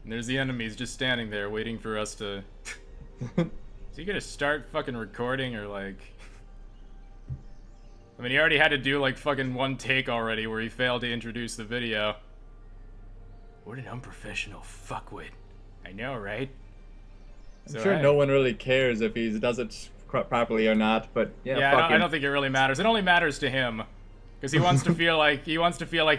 And there's the enemies just standing there waiting for us to... Is he gonna start fucking recording or like... I mean, he already had to do like fucking one take already where he failed to introduce the video. What an unprofessional fuckwit. I know, right? I'm sure no one really cares if he does it properly or not, but yeah, I don't think it really matters. It only matters to him. Because he wants to feel like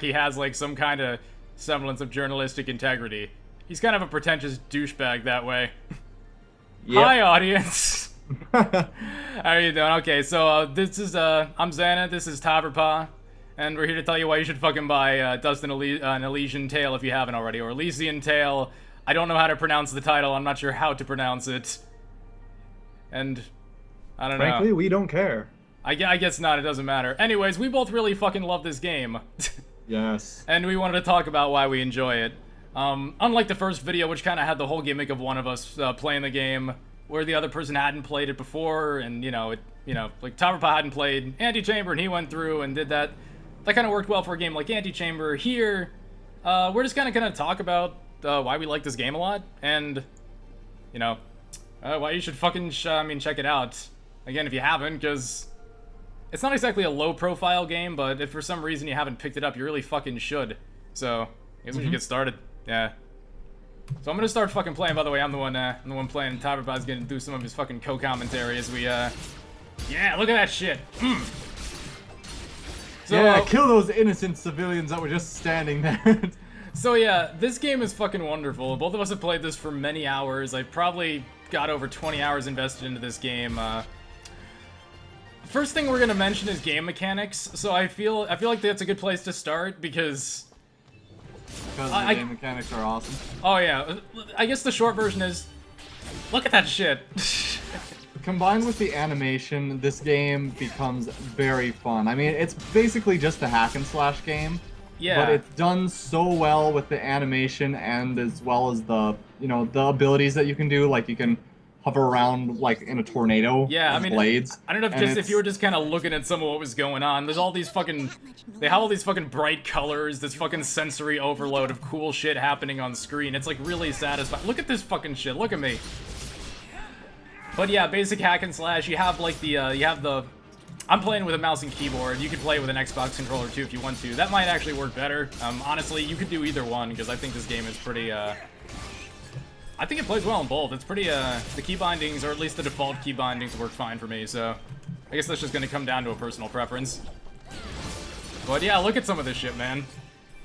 he has like some kind of semblance of journalistic integrity. He's kind of a pretentious douchebag that way. Yep. Hi, audience. How are you doing? Okay, so this is I'm Xana. This is Tauberpals, and we're here to tell you why you should fucking buy an Elysian Tale if you haven't already, or Elysian Tale. I don't know how to pronounce the title. I'm not sure how to pronounce it, and I don't know. Frankly, we don't care. I guess not. It doesn't matter. Anyways, we both really fucking love this game. Yes. And we wanted to talk about why we enjoy it. Unlike the first video, which kind of had the whole gimmick of one of us playing the game, where the other person hadn't played it before, and like Tauberpals hadn't played Antichamber, and he went through and did that. That kind of worked well for a game like Antichamber. Here, we're just kind of gonna talk about why we like this game a lot, and why you should fucking check it out. Again, if you haven't, because it's not exactly a low-profile game, but if for some reason you haven't picked it up, you really fucking should. So, I guess we should get started. Yeah. So I'm gonna start fucking playing. By the way, I'm the one playing. Tauberpals is gonna do some of his fucking co-commentary as we, yeah, look at that shit. So, yeah, kill those innocent civilians that were just standing there. So yeah, this game is fucking wonderful. Both of us have played this for many hours. I've probably got over 20 hours invested into this game. First thing we're gonna mention is game mechanics. So I feel like that's a good place to start because the game mechanics are awesome. Oh yeah, I guess the short version is, look at that shit. Combined with the animation, this game becomes very fun. I mean, it's basically just a hack and slash game. Yeah. But it's done so well with the animation and as well as the, the abilities that you can do. Like you can hover around like in a tornado. Yeah, with blades. I don't know if you were just kind of looking at some of what was going on. There's all these fucking, they have all these fucking bright colors, this fucking sensory overload of cool shit happening on screen. It's like really satisfying. Look at this fucking shit. Look at me. But yeah, basic hack and slash. You have like the, I'm playing with a mouse and keyboard. You could play with an Xbox controller too if you want to. That might actually work better. Honestly, you could do either one because I think this game is pretty, I think it plays well on both. It's pretty, the key bindings, or at least the default key bindings, work fine for me, so I guess that's just gonna come down to a personal preference. But yeah, look at some of this shit, man.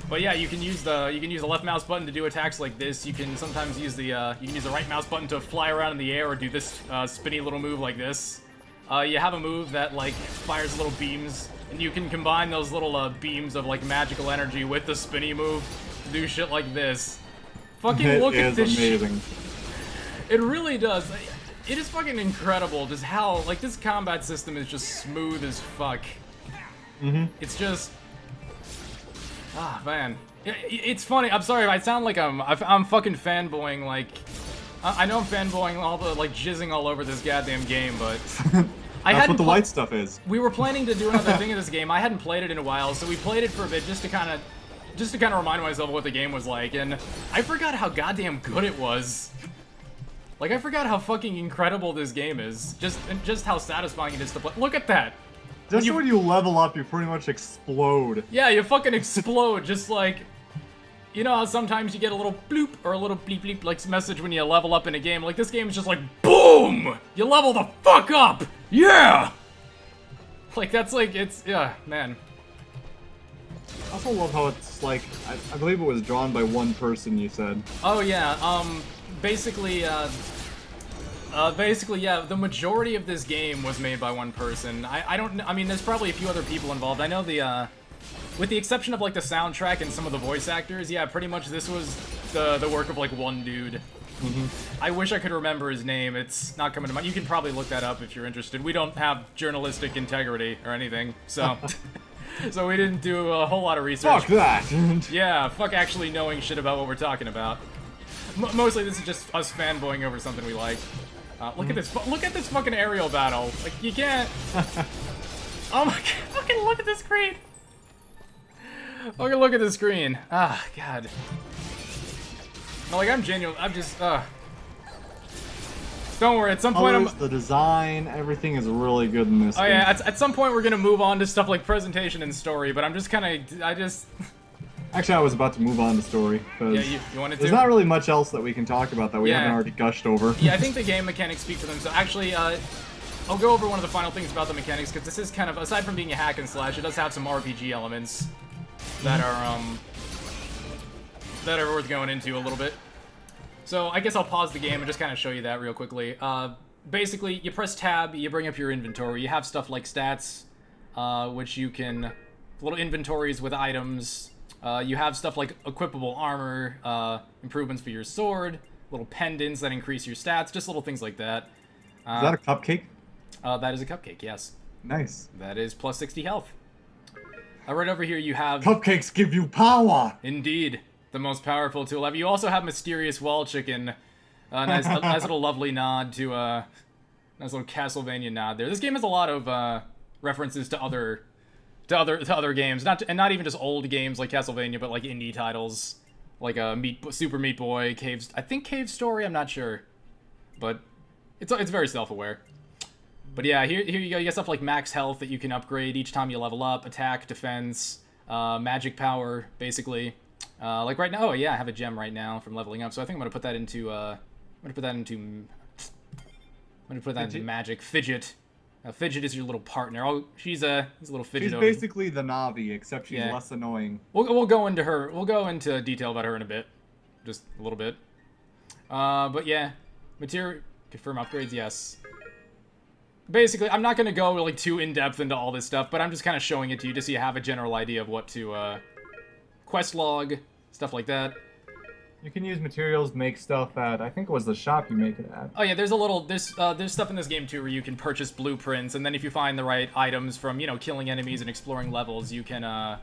But yeah, you can use the left mouse button to do attacks like this. You can sometimes use the right mouse button to fly around in the air or do this spinny little move like this. You have a move that like fires little beams, and you can combine those little beams of like magical energy with the spinny move to do shit like this. Fucking look at this shit. It really does. It is fucking incredible just how, like, this combat system is just smooth as fuck. It's just... Ah, man. It's funny. I'm sorry if I sound like I'm fucking fanboying, like... I know I'm fanboying all the, like, jizzing all over this goddamn game, but... That's what the white stuff is. We were planning to do another thing in this game. I hadn't played it in a while, so we played it for a bit just to kind of remind myself what the game was like, and I forgot how goddamn good it was. Like, I forgot how fucking incredible this game is. Just how satisfying it is to play. Look at that! Just when you level up, you pretty much explode. Yeah, you fucking explode, just like... You know how sometimes you get a little bloop or a little bleep bleep like message when you level up in a game? Like, this game is just like, BOOM! You level the fuck up! Yeah! Like, that's like, it's, yeah, man. I also love how it's like, I believe it was drawn by one person, you said. Oh yeah, basically, yeah, the majority of this game was made by one person. I mean, there's probably a few other people involved. I know with the exception of like the soundtrack and some of the voice actors, yeah, pretty much this was the work of like one dude. I wish I could remember his name. It's not coming to mind. You can probably look that up if you're interested. We don't have journalistic integrity or anything, so... So we didn't do a whole lot of research. Fuck that! Yeah, fuck actually knowing shit about what we're talking about. Mostly this is just us fanboying over something we like. Look at this! Look at this fucking aerial battle! Like, you can't... Oh my god, fucking look at the screen! Fucking look at the screen. Ah, god. No, like, I'm genuine. I'm just, Don't worry, at some point Colors, the design, everything is really good in this game. yeah, at some point we're gonna move on to stuff like presentation and story, but I'm just kinda, Actually, I was about to move on to story, because you wanted to? there's not really much else that we can talk about that we haven't already gushed over. Yeah, I think the game mechanics speak for themselves. Actually, I'll go over one of the final things about the mechanics, because this is kind of, aside from being a hack and slash, it does have some RPG elements that are worth going into a little bit. So I guess I'll pause the game and just kind of show you that real quickly. Basically, you press tab, you bring up your inventory. You have stuff like stats, which you can, little inventories with items. You have stuff like equipable armor, improvements for your sword, little pendants that increase your stats, just little things like that. Is that a cupcake? That is a cupcake, yes. Nice. That is plus 60 health. Right over here you have... Cupcakes give you power! Indeed. The most powerful tool ever. You also have Mysterious Wall Chicken. Nice little lovely nod to, nice little Castlevania nod there. This game has a lot of, references to other games. Not even just old games like Castlevania, but like indie titles. Like, Super Meat Boy, Caves... I think Cave Story, I'm not sure. But it's very self-aware. But yeah, here you go. You got stuff like max health that you can upgrade each time you level up, attack, defense, magic power, basically. Like right now, oh yeah, I have a gem right now from leveling up, so I think I'm gonna put that into magic. Fidget. Fidget is your little partner. Oh, he's a little fidget. She's basically the Navi, except she's less annoying. We'll go into her. We'll go into detail about her in a bit, just a little bit. But yeah, material confirm upgrades. Yes. Basically, I'm not gonna go like too in depth into all this stuff, but I'm just kind of showing it to you just so you have a general idea of what to quest log, stuff like that. You can use materials, make stuff at, I think it was the shop you make it at. Oh yeah, there's stuff in this game too where you can purchase blueprints, and then if you find the right items from, you know, killing enemies and exploring levels, you can, oh,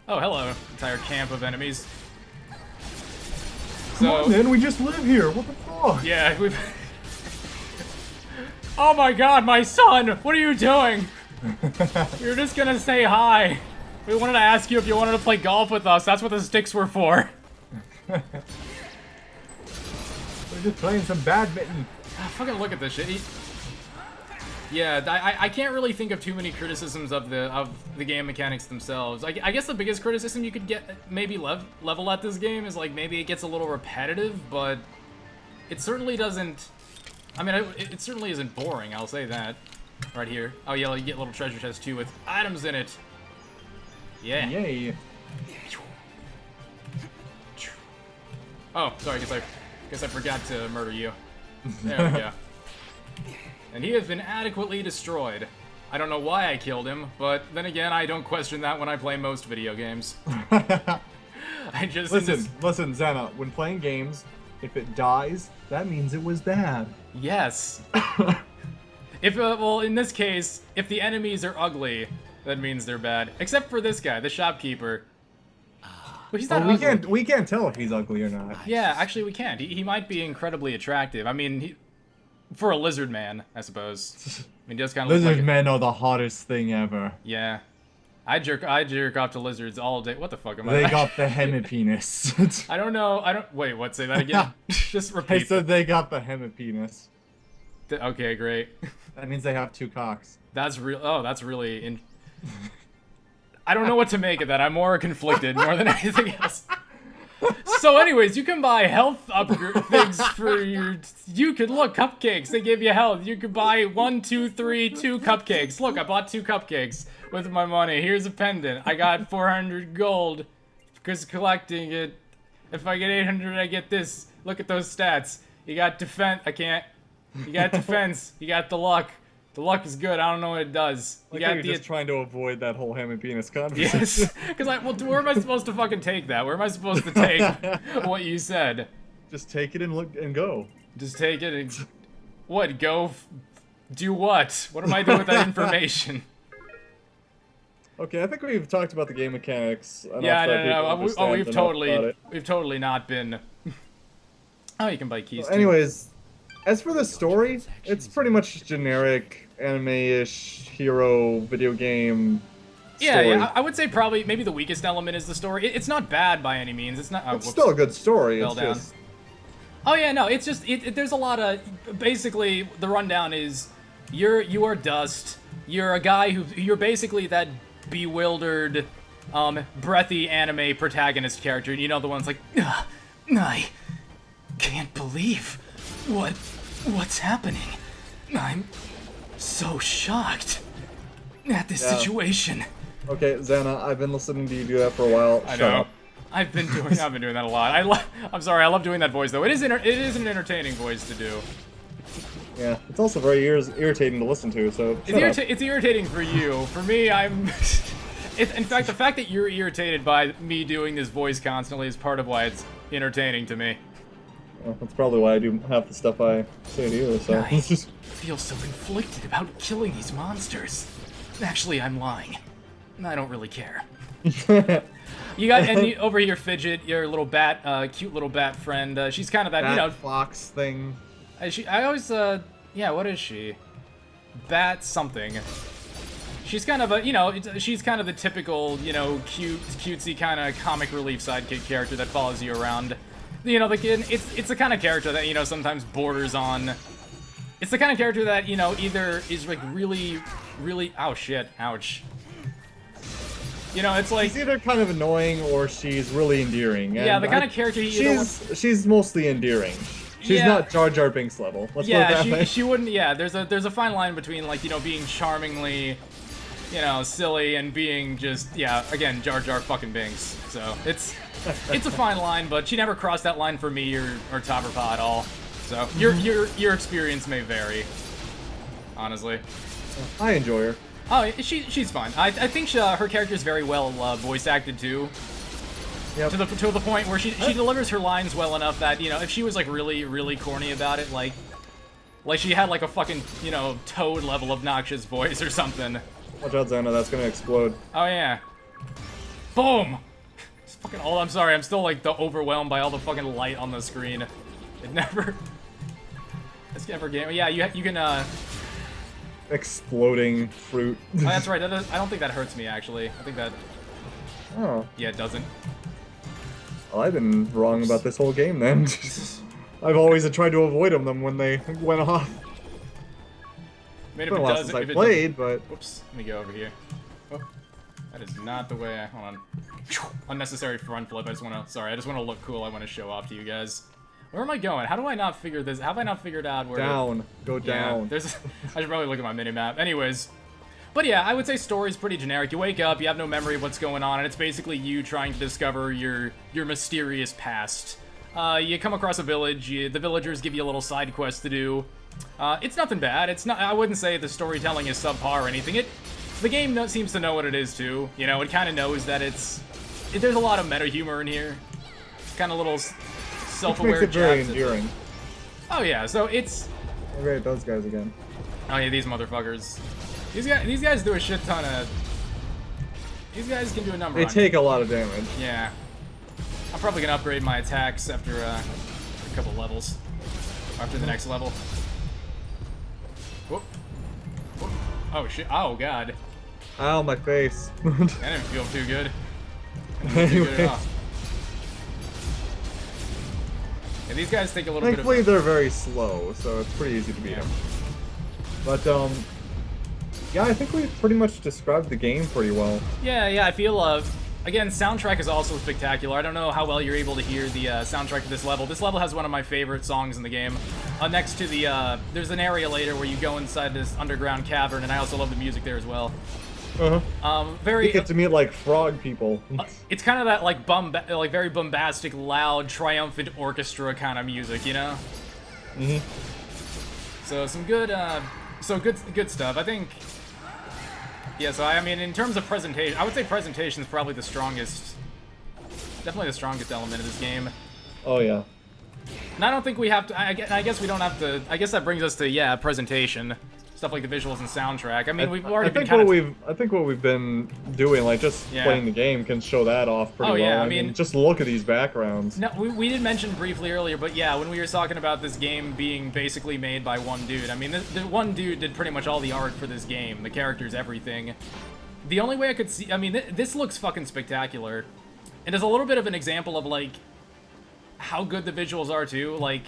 hello, entire camp of enemies. Come on, man, we just live here, what the fuck? Yeah, we've... Oh my god, my son, what are you doing? You're just gonna say hi. We wanted to ask you if you wanted to play golf with us. That's what the sticks were for. We're just playing some badminton. Fucking look at this shit. Yeah, I can't really think of too many criticisms of the game mechanics themselves. I guess the biggest criticism you could get maybe level at this game is like maybe it gets a little repetitive, but it certainly doesn't. I mean, it certainly isn't boring. I'll say that. Right here. Oh yeah, you get a little treasure chest too with items in it. Yeah. Yay. Oh, sorry, guess I forgot to murder you. There we go. And he has been adequately destroyed. I don't know why I killed him, but then again, I don't question that when I play most video games. I just... Listen, Xana, when playing games, if it dies, that means it was bad. Yes. If, well, in this case, if the enemies are ugly, that means they're bad. Except for this guy, the shopkeeper. Well, he's not ugly. We can't tell if he's ugly or not. Yeah, actually we can't. He might be incredibly attractive. I mean, for a lizard man, I suppose. I mean, he does kind of look like lizard men are the hottest thing ever. Yeah. I jerk off to lizards all day. What the fuck am I? They got the hemipenis. I don't know. Wait, what? Say that again. Just repeat. I said they got the hemipenis. Okay, great. That means they have two cocks. That's real. Oh, that's really. I don't know what to make of that. I'm more conflicted more than anything else. So, anyways, you can buy health upgrade things for your. You could look cupcakes. They give you health. You could buy 1, 2, 3, 2 cupcakes. Look, I bought 2 cupcakes with my money. Here's a pendant. I got 400 gold because collecting it. If I get 800, I get this. Look at those stats. You got defense. I can't. You got defense. You got the luck. The luck is good. I don't know what it does. You're just trying to avoid that whole hemipenis conversation. Yes, because well, where am I supposed to fucking take that? Where am I supposed to take what you said? Just take it and look and go. Just take it and what? Go? Do what? What am I doing with that information? Okay, I think we've talked about the game mechanics. Yeah, no. We've totally not been. Oh, you can buy keys. Well, anyways. As for the story, it's pretty much generic anime-ish hero video game Yeah, story. yeah. I would say probably maybe the weakest element is the story. It's not bad by any means. It's not. It's still a good story. Fell It's down. just Oh yeah, no. It's just there's a lot of basically the rundown is you are Dust. You're a guy you're basically that bewildered, breathy anime protagonist character. You know, the one's like, I can't believe what's happening. I'm so shocked at this situation. okay, Xana. I've been listening to you do that for a while. I Shut know. up. I've been doing that a lot. I'm sorry. I love doing that voice though. It is an entertaining voice to do. Yeah, it's also very irritating to listen to. So It's irritating for you. For me, I'm. In fact, the fact that you're irritated by me doing this voice constantly is part of why it's entertaining to me. Well, that's probably why I do half the stuff I say to you. So it's just. I feel so conflicted about killing these monsters. Actually, I'm lying. I don't really care. You got over here, Fidget, your little bat, cute little bat friend. She's kind of that, Bat fox thing. I always, yeah, what is she? Bat something. She's kind of a, she's kind of the typical, cutesy kind of comic relief sidekick character that follows you around. It's the kind of character that, sometimes borders on. It's the kind of character that, either is like really, oh shit, ouch. It's like She's either kind of annoying or she's really endearing. Yeah, the kind of character she's mostly endearing. She's not Jar Jar Binks level. Let's put it that way. she wouldn't. Yeah, there's a fine line between like being charmingly, silly and being just again Jar Jar fucking Binks. So it's a fine line, but she never crossed that line for me or Tauberpals at all. So your experience may vary. Honestly, I enjoy her. Oh, she's fun. I think her character is very well voice acted too. Yep. To the point where she delivers her lines well enough that if she was like really corny about it, like she had like a fucking Toad level obnoxious voice or something. Watch out, Xana, that's gonna explode. Oh yeah. Boom. It's fucking all. I'm sorry. I'm still like overwhelmed by all the fucking light on the screen. It's never game. Yeah, you can Exploding fruit. Oh, that's right. I don't think that hurts me actually. I think that. Oh. Yeah, it doesn't. Well, I've been wrong about this whole game then. I've always tried to avoid them when they went off. I mean, It's been a while since I played, but... Whoops, let me go over here. Oh, that is not the way I... Hold on. Unnecessary front flip. I just want to look cool. I want to show off to you guys. Where am I going? How do I not figure this? How have I not figured out where... Down. Go down. I should probably look at my mini-map. Anyways. But yeah, I would say story's pretty generic. You wake up, you have no memory of what's going on, and it's basically you trying to discover your mysterious past. You come across a village, the villagers give you a little side quest to do. It's nothing bad. It's not. I wouldn't say the storytelling is subpar or anything. The game seems to know what it is too. It kind of knows that there's a lot of meta humor in here. It's kind of little self-aware. Which makes it very endearing. Oh yeah, so it's. Okay, those guys again. Oh yeah, these motherfuckers. These guys do a shit ton of. These guys can do a number. They take a lot of damage. Yeah. I'm probably gonna upgrade my attacks after a couple levels. After the next level. Whoop. Whoop. Oh shit. Oh god. Ow, my face. That didn't feel too good. Anyway. Yeah, these guys take a little bit of. Thankfully, they're very slow, so it's pretty easy to beat them. But yeah, I think we pretty much described the game pretty well. Yeah, I feel, again, soundtrack is also spectacular. I don't know how well you're able to hear the soundtrack of this level. This level has one of my favorite songs in the game. Next to the, there's an area later where you go inside this underground cavern, and I also love the music there as well. Very. You get to meet, like, frog people. It's kind of that, like, very bombastic, loud, triumphant orchestra kind of music, Mm-hmm. So some good, good stuff. I think. Yeah, so I mean, in terms of presentation, I would say presentation is probably the strongest, definitely the strongest element of this game. Oh yeah. And I don't think we have to. I guess we don't have to. I guess that brings us to presentation, stuff like the visuals and soundtrack. I mean, we've already been kind of. I think what we've been doing, like just playing the game, can show that off pretty well. Yeah, I mean, just look at these backgrounds. No, we did mention briefly earlier, but yeah, when we were talking about this game being basically made by one dude, I mean, the one dude did pretty much all the art for this game, the characters, everything. The only way I could see, I mean, this looks fucking spectacular. And as a little bit of an example of, like, how good the visuals are, too, like,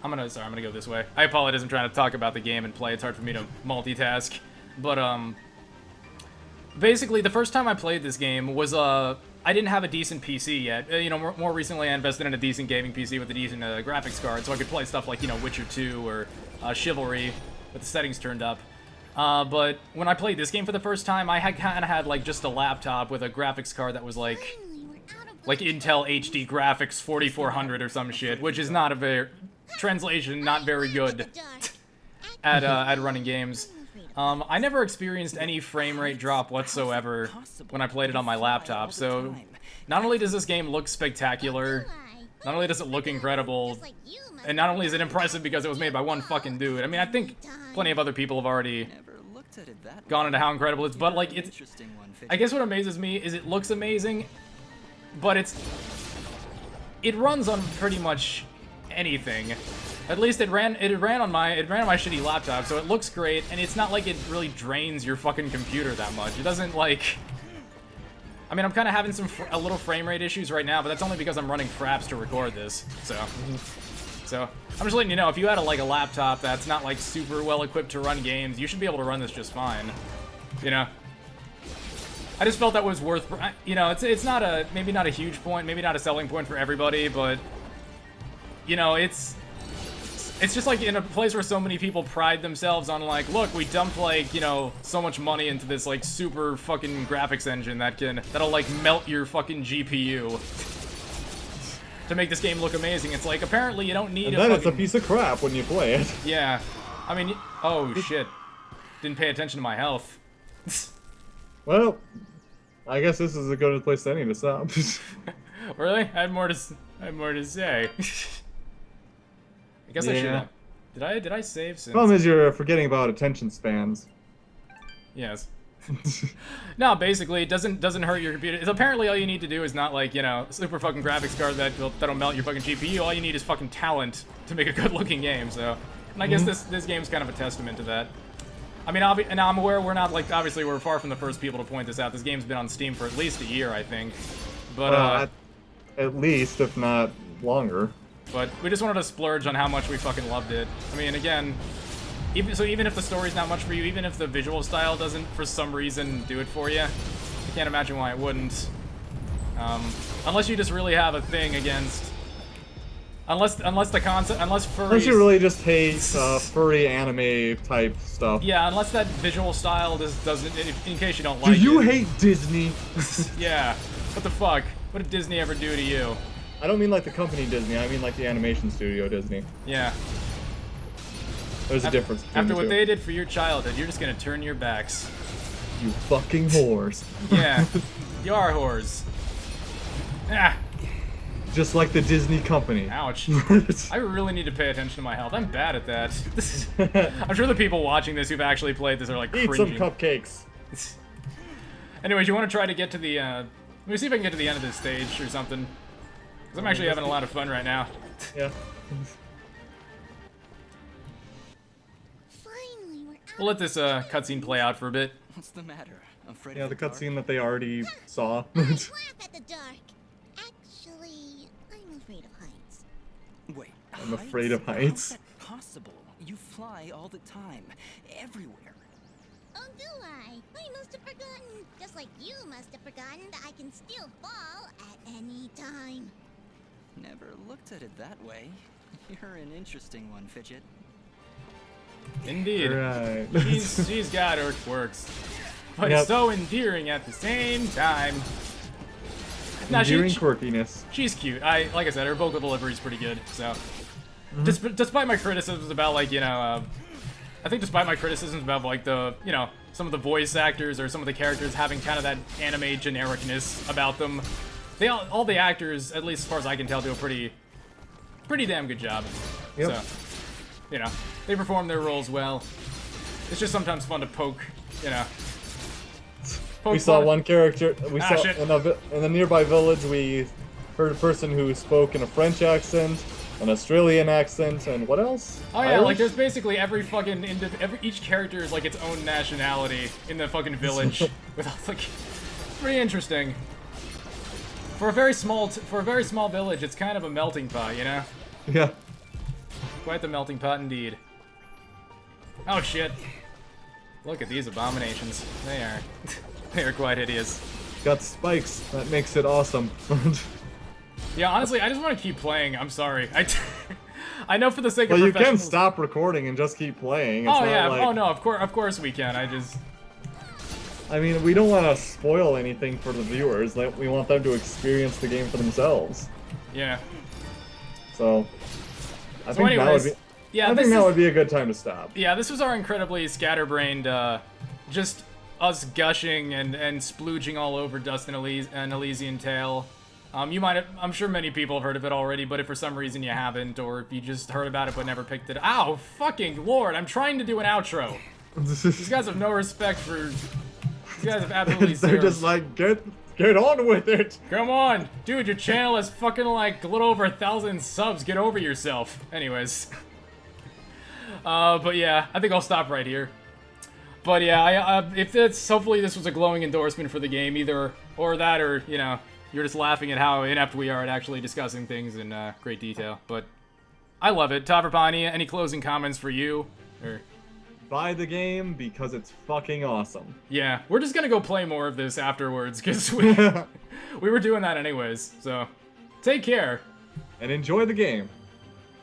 I'm gonna go this way. I apologize, I'm trying to talk about the game and play. It's hard for me to multitask. But, basically, the first time I played this game was, I didn't have a decent PC yet. You know, more recently I invested in a decent gaming PC with a decent graphics card, so I could play stuff like, you know, Witcher 2 or Chivalry with the settings turned up. But when I played this game for the first time, I had kind of had, like, just a laptop with a graphics card that was, like Intel HD graphics 4400 or some shit, which is not a very... Translation, not very good at running games. I never experienced any frame rate drop whatsoever when I played it on my laptop, so not only does this game look spectacular, not only does it look incredible, and not only is it impressive because it was made by one fucking dude. I mean, I think plenty of other people have already gone into how incredible it is, but, like, it's... I guess what amazes me is it looks amazing, but it runs on pretty much anything. At least it ran on my shitty laptop, so it looks great, and it's not like it really drains your fucking computer that much. It doesn't, like... I mean, I'm kind of having a little frame rate issues right now, but that's only because I'm running fraps to record this, so I'm just letting you know, if you had a laptop that's not, like, super well equipped to run games, you should be able to run this just fine, you know? I just felt that was worth, you know, it's not maybe not a huge point, maybe not a selling point for everybody, but, you know, it's just, like, in a place where so many people pride themselves on, like, look, we dumped, like, you know, so much money into this, like, super fucking graphics engine that'll, like, melt your fucking GPU to make this game look amazing. It's like, apparently you don't need and then it's a piece of crap when you play it. Yeah. I mean, oh, shit. Didn't pay attention to my health. Well, I guess this is a good place to end to stop. Really? I had more to say. I guess I should have. Did I save since? Problem is you're forgetting about attention spans. Yes. No, basically, it doesn't hurt your computer. It's apparently all you need to do is not, like, you know, super fucking graphics card that'll melt your fucking GPU. All you need is fucking talent to make a good looking game. So, and I guess this game's kind of a testament to that. I mean, and I'm aware we're not, like, obviously we're far from the first people to point this out. This game's been on Steam for at least a year, I think. But at least, if not longer. But we just wanted to splurge on how much we fucking loved it. I mean, again, even if the story's not much for you, even if the visual style doesn't, for some reason, do it for you, I can't imagine why it wouldn't. Unless you just really have a thing against... Unless furries... Unless you really just hate furry anime type stuff. Yeah, unless that visual style just doesn't... In case you don't like it. Do you hate Disney? Yeah. What the fuck? What did Disney ever do to you? I don't mean like the company Disney, I mean like the animation studio Disney. Yeah. There's a difference between After the what two. they did for your childhood, you're just gonna turn your backs. You fucking whores. Yeah. You are whores. Ah. Just like the Disney company. Ouch. I really need to pay attention to my health. I'm bad at that. I'm sure the people watching this who've actually played this are like Eat cringing. some cupcakes. Anyways, you want to try to get to the, let me see if I can get to the end of this stage or something. Because I'm actually having a lot of fun right now. Yeah. We'll let this cutscene play out for a bit. What's the matter? Afraid Yeah, of the dark? cutscene that they already saw. Laugh at the dark. Actually, I'm afraid of heights. Wait, I'm afraid of heights. How's that possible? You fly all the time, everywhere. Oh, do I? I must have forgotten. Just like you must have forgotten that I can still fall at any time. Never looked at it that way. You're an interesting one, Fidget. Indeed. Right. She's got her quirks. But Yep. it's so endearing at the same time. Now, Endearing quirkiness. she's cute. Like I said, her vocal delivery is pretty good. So, despite my criticisms about, like, you know, I think despite my criticisms about, like, the, you know, some of the voice actors or some of the characters having kind of that anime genericness about them, all the actors, at least as far as I can tell, do a pretty damn good job. Yep. So, you know, they perform their roles well. It's just sometimes fun to poke, you know. We saw one character. We Shit. in the nearby village. We heard a person who spoke in a French accent. an Australian accent, and what else? Oh yeah, Irish? like there's basically every fucking each character is like its own nationality in the fucking village. With all, like, pretty interesting. For a very small village, it's kind of a melting pot, you know? Yeah. Quite the melting pot indeed. Oh shit! Look at these abominations. They are quite hideous. Got spikes. That makes it awesome. Yeah, honestly, I just want to keep playing. I'm sorry. I know for the sake of Well, you can professionals- stop recording and just keep playing. It's Oh not yeah. like- Oh no. Of course we can. I mean, we don't want to spoil anything for the viewers. Like, we want them to experience the game for themselves. Yeah. So, I So think that would anyways, be. yeah. I This think that is, would be a good time to stop. yeah. This was our incredibly scatterbrained, just us gushing and splooging all over Dust and Elysian Tale. I'm sure many people have heard of it already, but if for some reason you haven't, or if you just heard about it but never picked it, ow, fucking lord! I'm trying to do an outro. These guys have no respect for. These guys have absolutely They're zero. just like, get on with it. Come on, dude, your channel is fucking like a little over 1,000 subs. Get over yourself. Anyways. But yeah, I think I'll stop right here. But yeah, hopefully this was a glowing endorsement for the game, either or that, or you know, you're just laughing at how inept we are at actually discussing things in great detail. But I love it. Tauberpals, any closing comments for you? Or Buy the game because it's fucking awesome. yeah, we're just gonna go play more of this afterwards because we were doing that anyways. So take care. And enjoy the game.